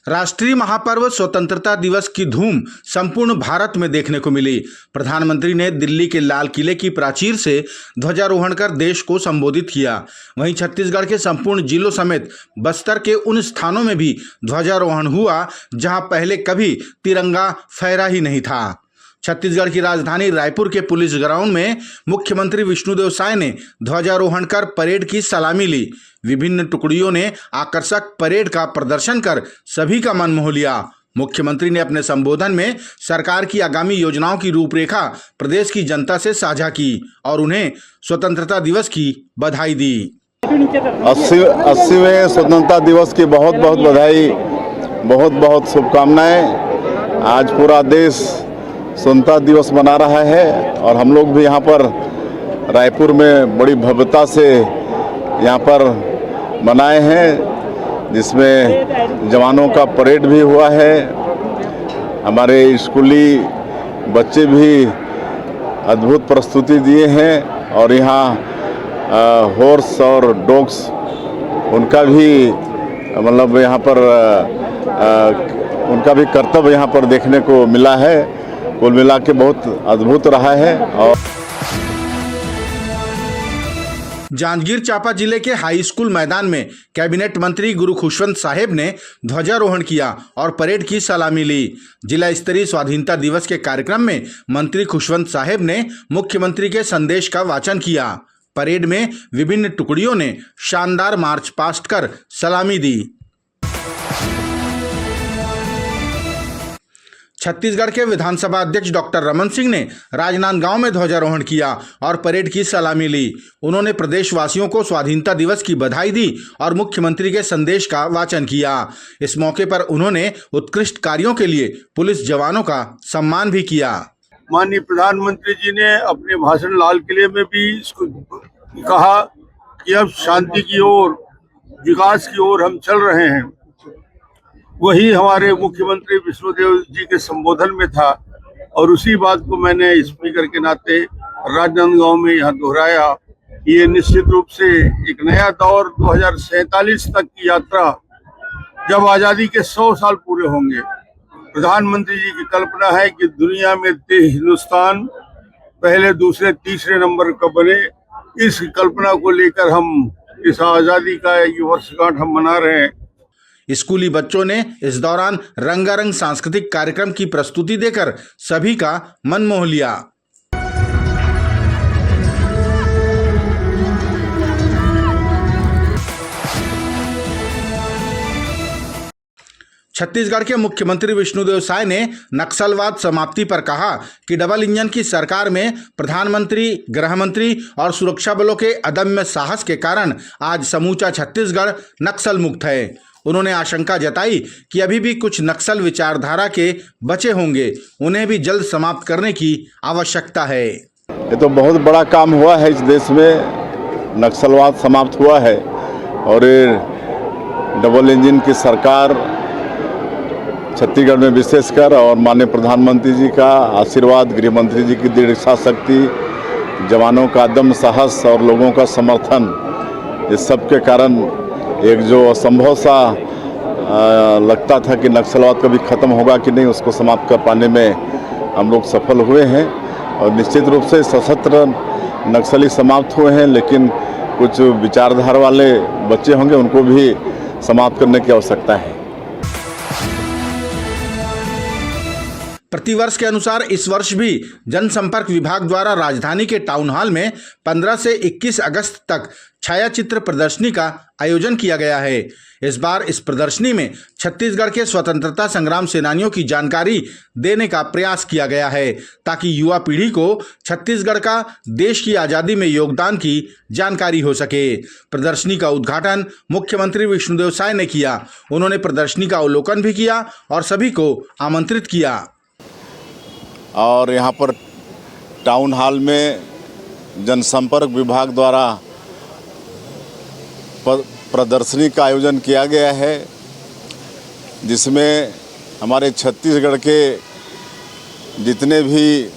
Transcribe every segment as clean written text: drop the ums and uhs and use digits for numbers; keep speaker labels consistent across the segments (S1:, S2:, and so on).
S1: राष्ट्रीय महापर्व स्वतंत्रता दिवस की धूम संपूर्ण भारत में देखने को मिली। प्रधानमंत्री ने दिल्ली के लाल किले की प्राचीर से ध्वजारोहण कर देश को संबोधित किया। वहीं छत्तीसगढ़ के संपूर्ण जिलों समेत बस्तर के उन स्थानों में भी ध्वजारोहण हुआ जहां पहले कभी तिरंगा फहरा ही नहीं था। छत्तीसगढ़ की राजधानी रायपुर के पुलिस ग्राउंड में मुख्यमंत्री विष्णुदेव साय ने ध्वजारोहण कर परेड की सलामी ली। विभिन्न टुकड़ियों ने आकर्षक परेड का प्रदर्शन कर सभी का मन मोह लिया। मुख्यमंत्री ने अपने संबोधन में सरकार की आगामी योजनाओं की रूपरेखा प्रदेश की जनता से साझा की और उन्हें स्वतंत्रता दिवस की बधाई दी।
S2: 80वें स्वतंत्रता दिवस की बहुत बहुत बधाई, बहुत बहुत शुभकामनाएं। आज पूरा देश स्वतंत्रता दिवस मना रहा है और हम लोग भी यहाँ पर रायपुर में बड़ी भव्यता से यहाँ पर मनाए हैं, जिसमें जवानों का परेड भी हुआ है। हमारे स्कूली बच्चे भी अद्भुत प्रस्तुति दिए हैं और यहाँ हॉर्स और डॉग्स उनका भी मतलब यहाँ पर उनका भी कर्तव्य यहाँ पर देखने को मिला है। कुल मिला के बहुत अद्भुत रहा है। और
S1: जांजगीर चांपा जिले के हाई स्कूल मैदान में कैबिनेट मंत्री गुरु खुशवंत साहेब ने ध्वजारोहण किया और परेड की सलामी ली। जिला स्तरीय स्वाधीनता दिवस के कार्यक्रम में मंत्री खुशवंत साहेब ने मुख्यमंत्री के संदेश का वाचन किया। परेड में विभिन्न टुकड़ियों ने शानदार मार्च पास्ट कर सलामी दी। छत्तीसगढ़ के विधानसभा अध्यक्ष डॉक्टर रमन सिंह ने राजनांदगांव में ध्वजारोहण किया और परेड की सलामी ली। उन्होंने प्रदेशवासियों को स्वाधीनता दिवस की बधाई दी और मुख्यमंत्री के संदेश का वाचन किया। इस मौके पर उन्होंने उत्कृष्ट कार्यों के लिए पुलिस जवानों का सम्मान भी किया।
S3: माननीय प्रधानमंत्री जी ने अपने भाषण लाल किले में भी इसको कहा कि अब शांति की ओर, विकास की ओर हम चल रहे हैं। वही हमारे मुख्यमंत्री विष्णुदेव जी के संबोधन में था और उसी बात को मैंने स्पीकर के नाते राजनांदगांव में यहाँ दोहराया। ये निश्चित रूप से एक नया दौर 2047 तक की यात्रा, जब आज़ादी के 100 साल पूरे होंगे। प्रधानमंत्री जी की कल्पना है कि दुनिया में हिंदुस्तान पहले, दूसरे, तीसरे नंबर का बने। इस कल्पना को लेकर हम इस आज़ादी का ये वर्षगांठ हम मना रहे हैं।
S1: स्कूली बच्चों ने इस दौरान रंगारंग सांस्कृतिक कार्यक्रम की प्रस्तुति देकर सभी का मन मोह लिया। छत्तीसगढ़ के मुख्यमंत्री विष्णुदेव साय ने नक्सलवाद समाप्ति पर कहा कि डबल इंजन की सरकार में प्रधानमंत्री, गृह मंत्री और सुरक्षा बलों के अदम्य साहस के कारण आज समूचा छत्तीसगढ़ नक्सल मुक्त है। उन्होंने आशंका जताई कि अभी भी कुछ नक्सल विचारधारा के बचे होंगे, उन्हें भी जल्द समाप्त करने की आवश्यकता है।
S2: ये तो बहुत बड़ा काम हुआ है इस देश में, नक्सलवाद समाप्त हुआ है और डबल इंजन की सरकार छत्तीसगढ़ में विशेषकर और माननीय प्रधानमंत्री जी का आशीर्वाद, गृह मंत्री जी की दृढ़ इच्छा शक्ति, जवानों का दम साहस और लोगों का समर्थन, इस सब के कारण एक जो असंभव सा लगता था कि नक्सलवाद कभी ख़त्म होगा कि नहीं, उसको समाप्त कर पाने में हम लोग सफल हुए हैं। और निश्चित रूप से सशस्त्र नक्सली समाप्त हुए हैं, लेकिन कुछ विचारधारा वाले बच्चे होंगे, उनको भी समाप्त करने की आवश्यकता है।
S1: प्रतिवर्ष के अनुसार इस वर्ष भी जनसंपर्क विभाग द्वारा राजधानी के टाउन हॉल में 15 से 21 अगस्त तक छायाचित्र प्रदर्शनी का आयोजन किया गया है। इस बार इस प्रदर्शनी में छत्तीसगढ़ के स्वतंत्रता संग्राम सेनानियों की जानकारी देने का प्रयास किया गया है, ताकि युवा पीढ़ी को छत्तीसगढ़ का देश की आज़ादी में योगदान की जानकारी हो सके। प्रदर्शनी का उद्घाटन मुख्यमंत्री विष्णुदेव साय ने किया। उन्होंने प्रदर्शनी का अवलोकन भी किया और सभी को आमंत्रित किया।
S2: और यहाँ पर टाउन हॉल में जनसंपर्क विभाग द्वारा प्रदर्शनी का आयोजन किया गया है, जिसमें हमारे छत्तीसगढ़ के जितने भी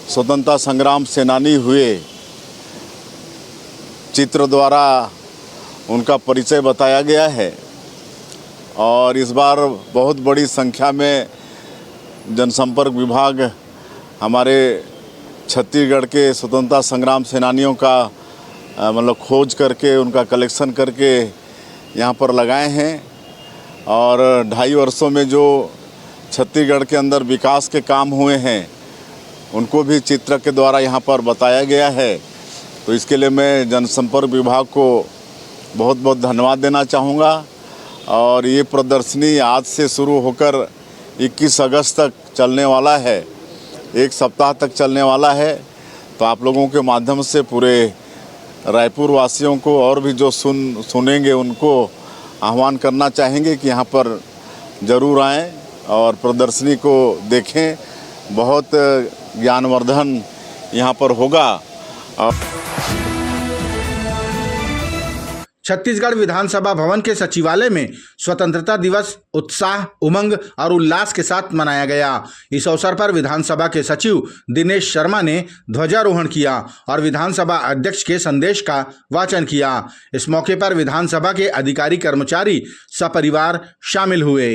S2: स्वतंत्रता संग्राम सेनानी हुए, चित्र द्वारा उनका परिचय बताया गया है और इस बार बहुत बड़ी संख्या में जनसंपर्क विभाग हमारे छत्तीसगढ़ के स्वतंत्रता संग्राम सेनानियों का मतलब खोज करके उनका कलेक्शन करके यहाँ पर लगाए हैं। और 2.5 वर्षों में जो छत्तीसगढ़ के अंदर विकास के काम हुए हैं उनको भी चित्र के द्वारा यहाँ पर बताया गया है। तो इसके लिए मैं जनसंपर्क विभाग को बहुत बहुत धन्यवाद देना चाहूँगा। और ये प्रदर्शनी आज से शुरू होकर 21 अगस्त तक चलने वाला है, 1 सप्ताह तक चलने वाला है। तो आप लोगों के माध्यम से पूरे रायपुर वासियों को और भी जो सुनेंगे उनको आह्वान करना चाहेंगे कि यहाँ पर ज़रूर आएँ और प्रदर्शनी को देखें। बहुत ज्ञानवर्धन यहाँ पर होगा।
S1: छत्तीसगढ़ विधानसभा भवन के सचिवालय में स्वतंत्रता दिवस उत्साह, उमंग और उल्लास के साथ मनाया गया। इस अवसर पर विधानसभा के सचिव दिनेश शर्मा ने ध्वजारोहण किया और विधानसभा अध्यक्ष के संदेश का वाचन किया। इस मौके पर विधानसभा के अधिकारी कर्मचारी सपरिवार शामिल हुए।